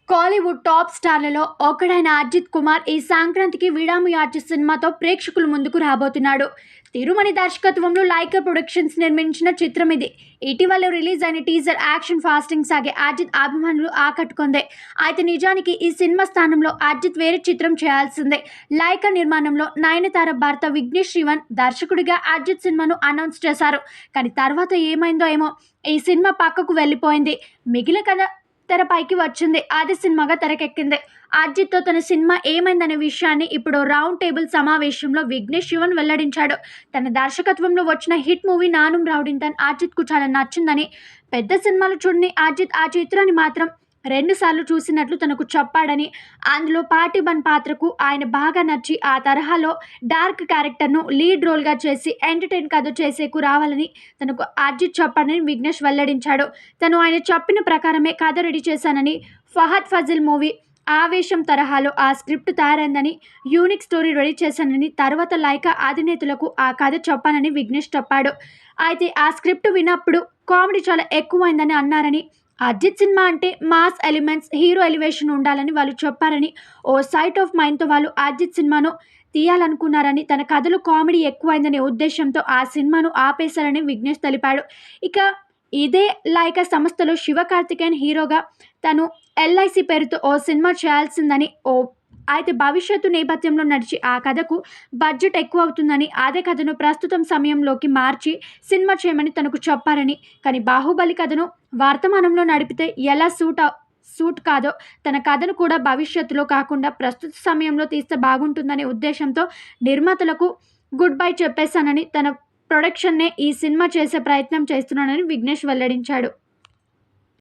Kollywood top స్టార్లలో ఒకడైన Ajit Kumar ఈ సంక్రాంతికి విడాముయార్చి సినిమాతో ప్రేక్షకుల ముందుకు రాబోతున్నాడు. తిరుమణి దర్శకత్వంలో లైకా ప్రొడక్షన్స్ నిర్మించిన చిత్రం ఇది. ఇటీవల రిలీజ్ అయిన టీజర్ యాక్షన్ ఫాస్టింగ్ సాగే అజిత్ అభిమానులు ఆకట్టుకుంది. అయితే నిజానికి ఈ సినిమా స్థానంలో అజిత్ వేరే చిత్రం చేయాల్సిందే. లైకా నిర్మాణంలో నయనతార భర్త విఘ్నేష్ శివన్ దర్శకుడిగా అజిత్ సినిమాను అనౌన్స్ చేశారు. కానీ తర్వాత ఏమైందో ఏమో ఈ సినిమా పక్కకు వెళ్ళిపోయింది. మిగిలిన కథ తెరపైకి వచ్చింది. ఆది సినిమాగా తెరకెక్కింది. అజిత్తో తన సినిమా ఏమైందనే విషయాన్ని ఇప్పుడు రౌండ్ టేబుల్ సమావేశంలో విఘ్నేష్ శివన్ వెల్లడించాడు. తన దర్శకత్వంలో వచ్చిన హిట్ మూవీ నానుం రౌడీన్ అజిత్కు చాలా నచ్చిందని, పెద్ద సినిమాలు చూడని అజిత్ ఆ చిత్రాన్ని మాత్రం 2 సార్లు చూసినట్లు తనకు చెప్పాడని, అందులో పార్టిబన్ పాత్రకు ఆయన బాగా నచ్చి ఆ తరహాలో డార్క్ క్యారెక్టర్ను లీడ్ రోల్గా చేసి ఎంటర్టైన్ కథ చేసేకు రావాలని తనకు అజిత్ చెప్పాడని విఘ్నేష్ వెల్లడించాడు. తను ఆయన చెప్పిన ప్రకారమే కథ రెడీ చేశానని, ఫహద్ ఫజిల్ మూవీ ఆవేశం తరహాలో ఆ స్క్రిప్ట్ తయారైందని, యూనిక్ స్టోరీ రెడీ చేశానని, తర్వాత లైకా అధినేతలకు ఆ కథ చెప్పానని విఘ్నేష్ చెప్పాడు. అయితే ఆ స్క్రిప్ట్ విన్నప్పుడు కామెడీ చాలా ఎక్కువైందని అన్నారని, అజిత్ సినిమా అంటే మాస్ ఎలిమెంట్స్, హీరో ఎలివేషన్ ఉండాలని వాళ్ళు చెప్పారని, ఓ సైట్ ఆఫ్ మైండ్తో వాళ్ళు అజిత్ సినిమాను తీయాలనుకున్నారని, తన కథలో కామెడీ ఎక్కువైందనే ఉద్దేశంతో ఆ సినిమాను ఆపేశారని విఘ్నేష్ తెలిపాడు. ఇక ఇదే లైకా సంస్థలో శివకార్తికేయన్ హీరోగా తను ఎల్ఐసి పేరుతో ఓ సినిమా చేయాల్సిందని, అయితే భవిష్యత్తు నేపథ్యంలో నడిచి ఆ కథకు బడ్జెట్ ఎక్కువ అవుతుందని, అదే కథను ప్రస్తుతం సమయంలోకి మార్చి సినిమా చేయమని తనకు చెప్పారని, కానీ బాహుబలి కథను వర్తమానంలో నడిపితే ఎలా సూట్ కాదో తన కథను కూడా భవిష్యత్తులో కాకుండా ప్రస్తుత సమయంలో తీస్తే బాగుంటుందనే ఉద్దేశంతో నిర్మాతలకు గుడ్ బై చెప్పేశానని, తన ప్రొడక్షన్నే ఈ సినిమా చేసే ప్రయత్నం చేస్తున్నానని విఘ్నేష్ వెల్లడించాడు.